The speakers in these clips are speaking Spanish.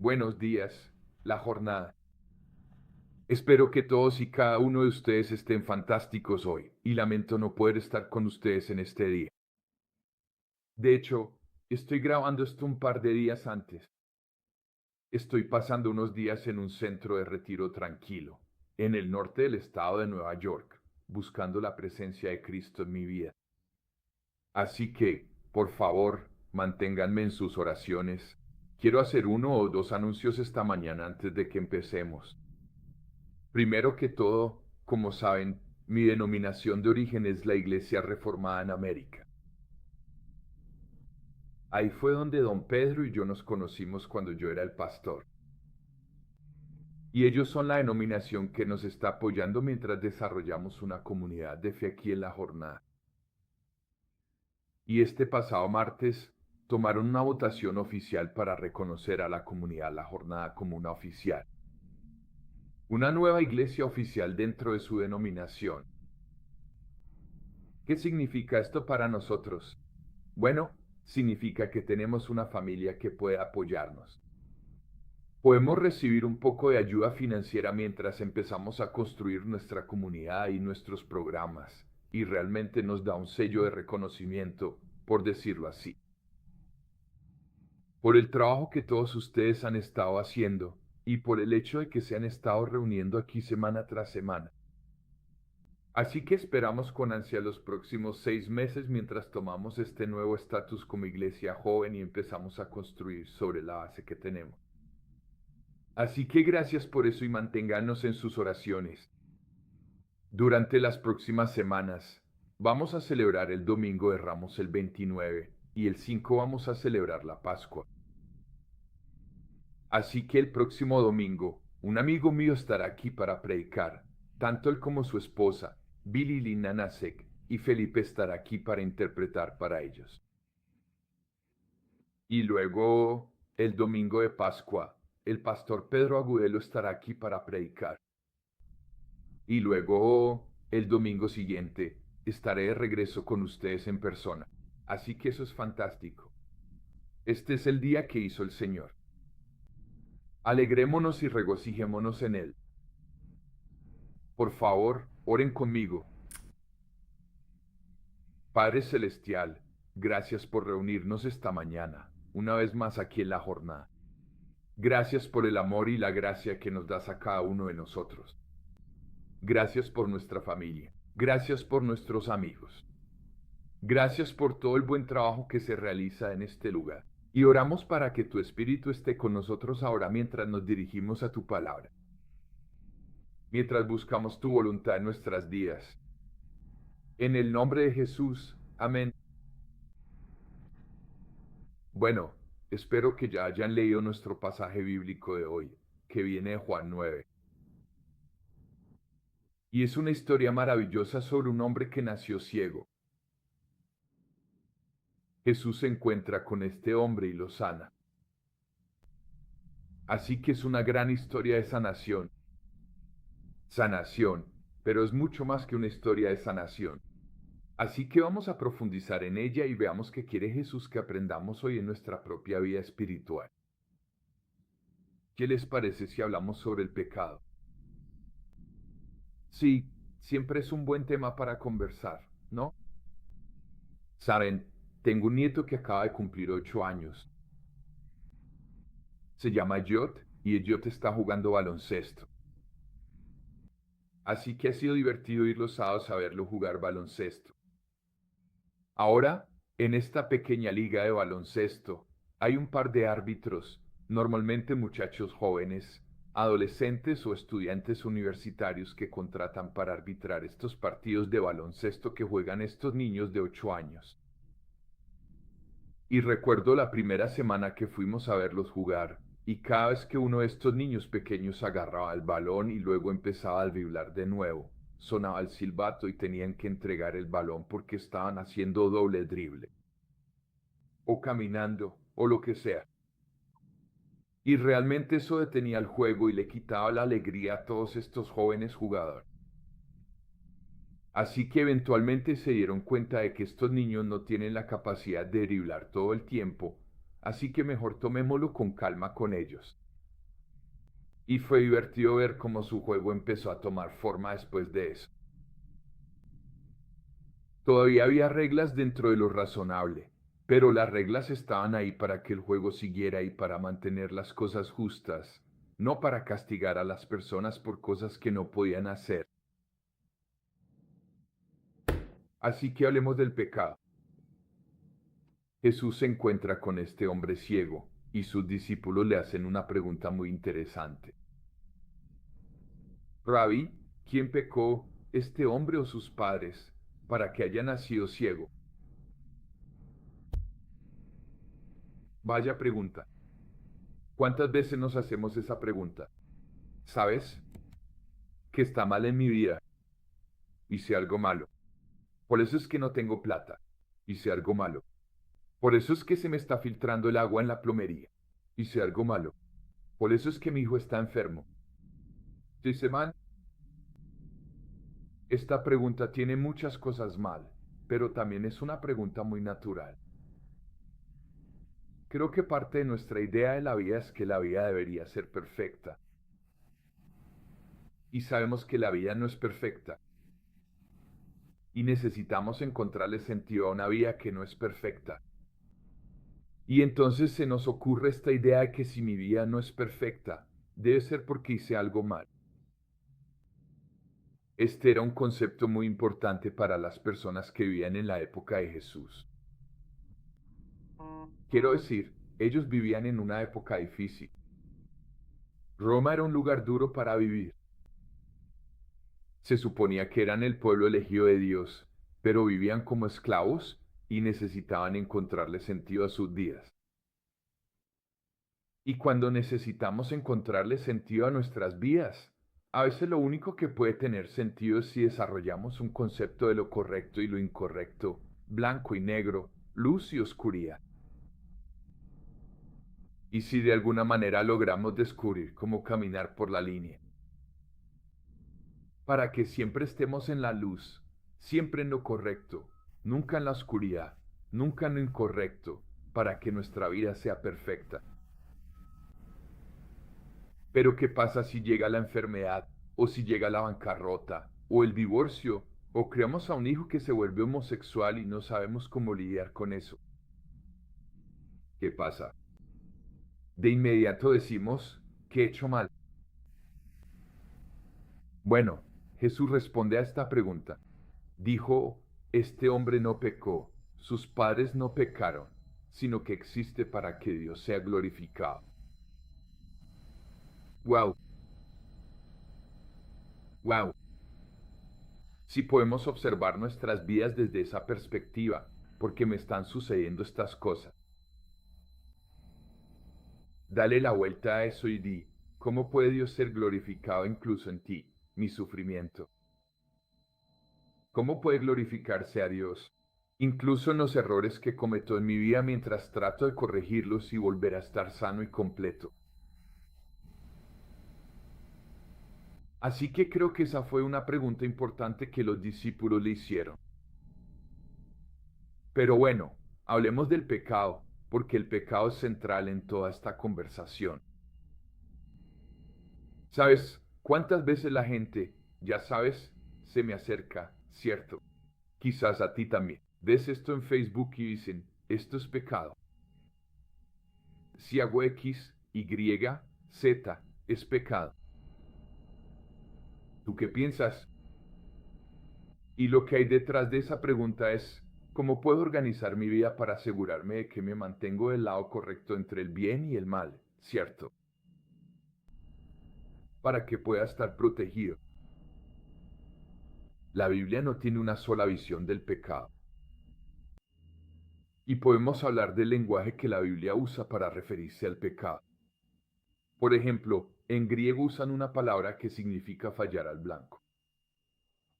Buenos días, la jornada. Espero que todos y cada uno de ustedes estén fantásticos hoy, y lamento no poder estar con ustedes en este día. De hecho, estoy grabando esto un par de días antes. Estoy pasando unos días en un centro de retiro tranquilo, en el norte del estado de Nueva York, buscando la presencia de Cristo en mi vida. Así que, por favor, manténganme en sus oraciones. Quiero hacer uno o dos anuncios esta mañana antes de que empecemos. Primero que todo, como saben, mi denominación de origen es la Iglesia Reformada en América. Ahí fue donde don Pedro y yo nos conocimos cuando yo era el pastor. Y ellos son la denominación que nos está apoyando mientras desarrollamos una comunidad de fe aquí en la jornada. Y este pasado martes tomaron una votación oficial para reconocer a la comunidad La Jornada como una oficial. Una nueva iglesia oficial dentro de su denominación. ¿Qué significa esto para nosotros? Bueno, significa que tenemos una familia que puede apoyarnos. Podemos recibir un poco de ayuda financiera mientras empezamos a construir nuestra comunidad y nuestros programas, y realmente nos da un sello de reconocimiento, por decirlo así, por el trabajo que todos ustedes han estado haciendo y por el hecho de que se han estado reuniendo aquí semana tras semana. Así que esperamos con ansia los próximos 6 meses mientras tomamos este nuevo estatus como iglesia joven y empezamos a construir sobre la base que tenemos. Así que gracias por eso y manténganos en sus oraciones. Durante las próximas semanas vamos a celebrar el Domingo de Ramos el 29 y el 5 vamos a celebrar la Pascua. Así que el próximo domingo un amigo mío estará aquí para predicar, tanto él como su esposa, Billy Lina Nasek, y Felipe estará aquí para interpretar para ellos. Y luego, el domingo de Pascua, el pastor Pedro Agudelo estará aquí para predicar. Y luego, el domingo siguiente, estaré de regreso con ustedes en persona. Así que eso es fantástico. Este es el día que hizo el Señor. Alegrémonos y regocijémonos en Él. Por favor, oren conmigo. Padre Celestial, gracias por reunirnos esta mañana, una vez más aquí en la jornada. Gracias por el amor y la gracia que nos das a cada uno de nosotros. Gracias por nuestra familia. Gracias por nuestros amigos. Gracias por todo el buen trabajo que se realiza en este lugar. Y oramos para que tu Espíritu esté con nosotros ahora mientras nos dirigimos a tu palabra. Mientras buscamos tu voluntad en nuestras vidas. En el nombre de Jesús. Amén. Bueno, espero que ya hayan leído nuestro pasaje bíblico de hoy, que viene de Juan 9. Y es una historia maravillosa sobre un hombre que nació ciego. Jesús se encuentra con este hombre y lo sana. Así que es una gran historia de sanación. Sanación, pero es mucho más que una historia de sanación. Así que vamos a profundizar en ella y veamos qué quiere Jesús que aprendamos hoy en nuestra propia vida espiritual. ¿Qué les parece si hablamos sobre el pecado? Sí, siempre es un buen tema para conversar, ¿no? Saben, tengo un nieto que acaba de cumplir 8 años. Se llama Jot y Jot está jugando baloncesto. Así que ha sido divertido ir los sábados a verlo jugar baloncesto. Ahora, en esta pequeña liga de baloncesto, hay un par de árbitros, normalmente muchachos jóvenes, adolescentes o estudiantes universitarios que contratan para arbitrar estos partidos de baloncesto que juegan estos niños de 8 años. Y recuerdo la primera semana que fuimos a verlos jugar, y cada vez que uno de estos niños pequeños agarraba el balón y luego empezaba a driblar de nuevo, sonaba el silbato y tenían que entregar el balón porque estaban haciendo doble drible, o caminando, o lo que sea. Y realmente eso detenía el juego y le quitaba la alegría a todos estos jóvenes jugadores. Así que eventualmente se dieron cuenta de que estos niños no tienen la capacidad de driblar todo el tiempo, así que mejor tomémoslo con calma con ellos. Y fue divertido ver cómo su juego empezó a tomar forma después de eso. Todavía había reglas dentro de lo razonable, pero las reglas estaban ahí para que el juego siguiera y para mantener las cosas justas, no para castigar a las personas por cosas que no podían hacer. Así que hablemos del pecado. Jesús se encuentra con este hombre ciego y sus discípulos le hacen una pregunta muy interesante. Rabí, ¿quién pecó, este hombre o sus padres, para que haya nacido ciego? Vaya pregunta. ¿Cuántas veces nos hacemos esa pregunta? ¿Sabes que está mal en mi vida? Hice algo malo. Por eso es que no tengo plata. Hice algo malo. Por eso es que se me está filtrando el agua en la plomería. Hice algo malo. Por eso es que mi hijo está enfermo. Dice, man, esta pregunta tiene muchas cosas mal, pero también es una pregunta muy natural. Creo que parte de nuestra idea de la vida es que la vida debería ser perfecta. Y sabemos que la vida no es perfecta. Y necesitamos encontrarle sentido a una vida que no es perfecta. Y entonces se nos ocurre esta idea de que si mi vida no es perfecta, debe ser porque hice algo mal. Este era un concepto muy importante para las personas que vivían en la época de Jesús. Quiero decir, ellos vivían en una época difícil. Roma era un lugar duro para vivir. Se suponía que eran el pueblo elegido de Dios, pero vivían como esclavos y necesitaban encontrarle sentido a sus vidas. Y cuando necesitamos encontrarle sentido a nuestras vidas, a veces lo único que puede tener sentido es si desarrollamos un concepto de lo correcto y lo incorrecto, blanco y negro, luz y oscuridad. Y si de alguna manera logramos descubrir cómo caminar por la línea, para que siempre estemos en la luz, siempre en lo correcto, nunca en la oscuridad, nunca en lo incorrecto, para que nuestra vida sea perfecta. Pero ¿qué pasa si llega la enfermedad, o si llega la bancarrota, o el divorcio, o criamos a un hijo que se vuelve homosexual y no sabemos cómo lidiar con eso? ¿Qué pasa? De inmediato decimos, ¿qué he hecho mal? Bueno, Jesús responde a esta pregunta. Dijo, este hombre no pecó, sus padres no pecaron, sino que existe para que Dios sea glorificado. Wow, wow. Si podemos observar nuestras vidas desde esa perspectiva, porque me están sucediendo estas cosas. Dale la vuelta a eso y di, ¿cómo puede Dios ser glorificado incluso en ti, mi sufrimiento? ¿Cómo puede glorificarse a Dios? Incluso en los errores que cometo en mi vida mientras trato de corregirlos y volver a estar sano y completo. Así que creo que esa fue una pregunta importante que los discípulos le hicieron. Pero bueno, hablemos del pecado, porque el pecado es central en toda esta conversación. ¿Sabes cuántas veces la gente, ya sabes, se me acerca, cierto? Quizás a ti también. Ves esto en Facebook y dicen, esto es pecado. Si hago X, Y, Z, es pecado. ¿Tú qué piensas? Y lo que hay detrás de esa pregunta es, ¿cómo puedo organizar mi vida para asegurarme de que me mantengo del lado correcto entre el bien y el mal, cierto? Para que pueda estar protegido. La Biblia no tiene una sola visión del pecado. Y podemos hablar del lenguaje que la Biblia usa para referirse al pecado. Por ejemplo, en griego usan una palabra que significa fallar al blanco.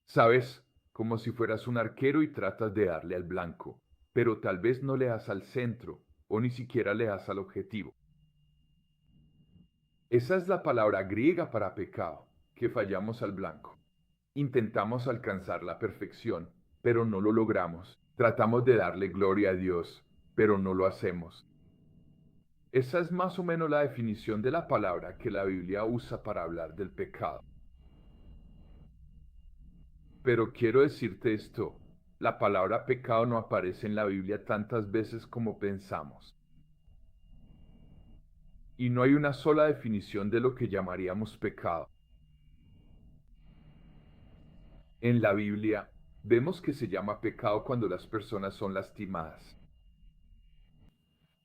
¿Sabes? Como si fueras un arquero y tratas de darle al blanco, pero tal vez no le das al centro o ni siquiera le das al objetivo. Esa es la palabra griega para pecado, que fallamos al blanco. Intentamos alcanzar la perfección, pero no lo logramos. Tratamos de darle gloria a Dios, pero no lo hacemos. Esa es más o menos la definición de la palabra que la Biblia usa para hablar del pecado. Pero quiero decirte esto, la palabra pecado no aparece en la Biblia tantas veces como pensamos. Y no hay una sola definición de lo que llamaríamos pecado. En la Biblia, vemos que se llama pecado cuando las personas son lastimadas.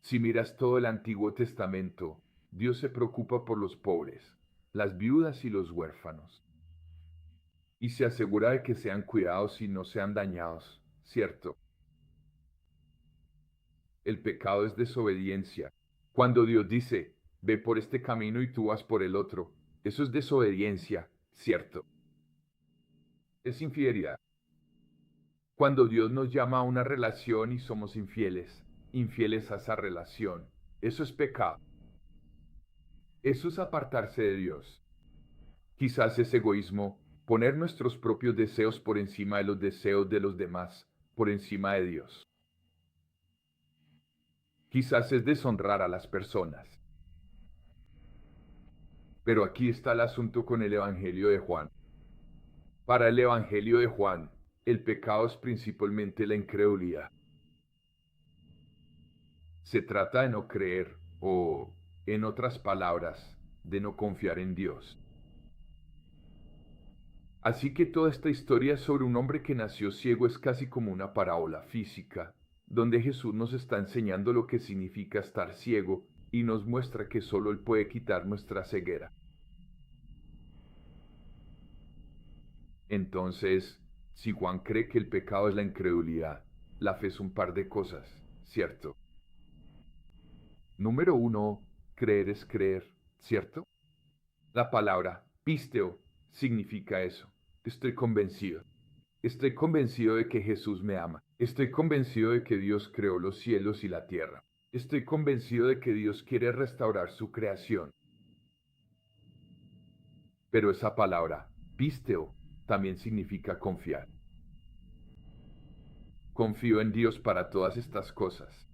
Si miras todo el Antiguo Testamento, Dios se preocupa por los pobres, las viudas y los huérfanos, y se asegura de que sean cuidados y no sean dañados, ¿cierto? El pecado es desobediencia. Cuando Dios dice, ve por este camino y tú vas por el otro, eso es desobediencia, ¿cierto? Es infidelidad. Cuando Dios nos llama a una relación y somos infieles a esa relación, eso es pecado. Eso es apartarse de Dios. Quizás es egoísmo, poner nuestros propios deseos por encima de los deseos de los demás, por encima de Dios. Quizás es deshonrar a las personas. Pero aquí está el asunto con el Evangelio de Juan. Para el Evangelio de Juan, el pecado es principalmente la incredulidad. Se trata de no creer o, en otras palabras, de no confiar en Dios. Así que toda esta historia sobre un hombre que nació ciego es casi como una parábola física, donde Jesús nos está enseñando lo que significa estar ciego y nos muestra que solo Él puede quitar nuestra ceguera. Entonces, si Juan cree que el pecado es la incredulidad, la fe es un par de cosas, ¿cierto? Número uno, creer es creer, ¿cierto? La palabra pisteo significa eso. Estoy convencido. Estoy convencido de que Jesús me ama. Estoy convencido de que Dios creó los cielos y la tierra. Estoy convencido de que Dios quiere restaurar su creación. Pero esa palabra, pisteo, también significa confiar. Confío en Dios para todas estas cosas.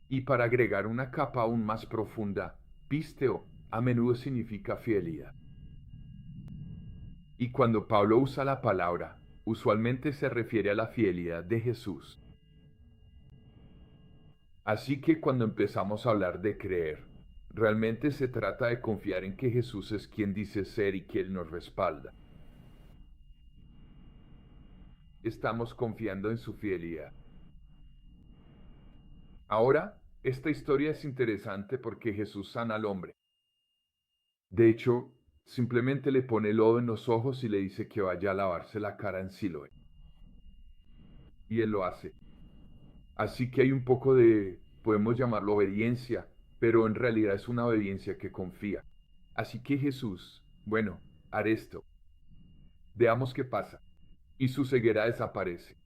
Y para agregar una capa aún más profunda, pisteo a menudo significa fidelidad. Y cuando Pablo usa la palabra, usualmente se refiere a la fidelidad de Jesús. Así que cuando empezamos a hablar de creer, realmente se trata de confiar en que Jesús es quien dice ser y que Él nos respalda. Estamos confiando en su fidelidad. Ahora, esta historia es interesante porque Jesús sana al hombre. De hecho, simplemente le pone lodo en los ojos y le dice que vaya a lavarse la cara en Siloé. Y él lo hace. Así que hay un poco de, podemos llamarlo obediencia, pero en realidad es una obediencia que confía. Así que Jesús, bueno, haré esto. Veamos qué pasa. Y su ceguera desaparece.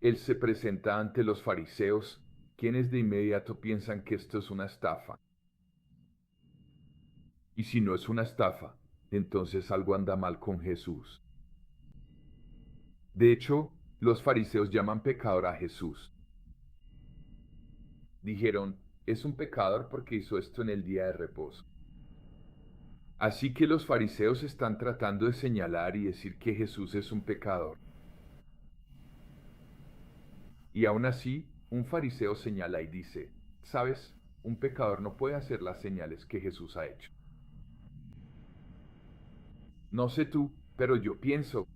Él se presenta ante los fariseos, quienes de inmediato piensan que esto es una estafa. Y si no es una estafa, entonces algo anda mal con Jesús. De hecho, los fariseos llaman pecador a Jesús. Dijeron, es un pecador porque hizo esto en el día de reposo. Así que los fariseos están tratando de señalar y decir que Jesús es un pecador. Y aún así, un fariseo señala y dice, ¿sabes? Un pecador no puede hacer las señales que Jesús ha hecho. No sé tú, pero yo pienso,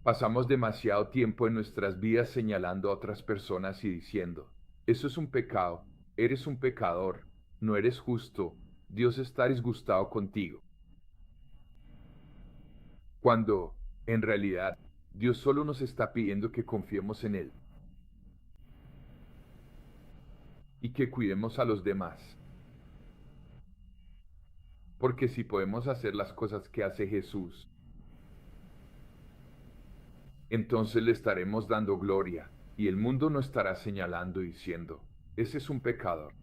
pasamos demasiado tiempo en nuestras vidas señalando a otras personas y diciendo, eso es un pecado, eres un pecador, no eres justo, Dios está disgustado contigo. Cuando, en realidad, Dios solo nos está pidiendo que confiemos en Él y que cuidemos a los demás. Porque si podemos hacer las cosas que hace Jesús, entonces le estaremos dando gloria y el mundo no estará señalando y diciendo, ese es un pecador.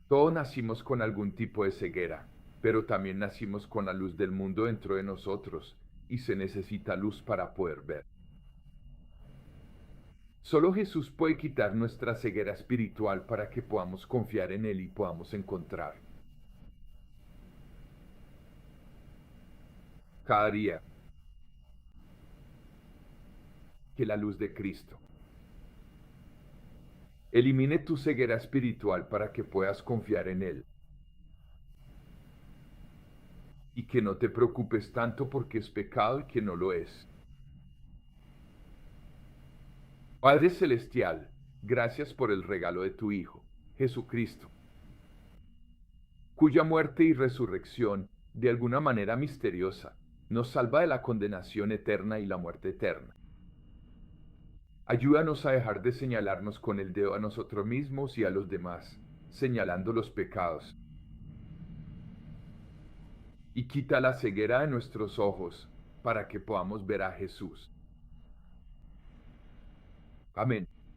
Todos nacimos con algún tipo de ceguera, pero también nacimos con la luz del mundo dentro de nosotros y se necesita luz para poder ver. Solo Jesús puede quitar nuestra ceguera espiritual para que podamos confiar en Él y podamos encontrar cada día que la luz de Cristo elimine tu ceguera espiritual para que puedas confiar en Él y que no te preocupes tanto porque es pecado y que no lo es. Padre Celestial, gracias por el regalo de tu Hijo, Jesucristo, cuya muerte y resurrección, de alguna manera misteriosa, nos salva de la condenación eterna y la muerte eterna. Ayúdanos a dejar de señalarnos con el dedo a nosotros mismos y a los demás, señalando los pecados. Y quita la ceguera de nuestros ojos para que podamos ver a Jesús. Amén.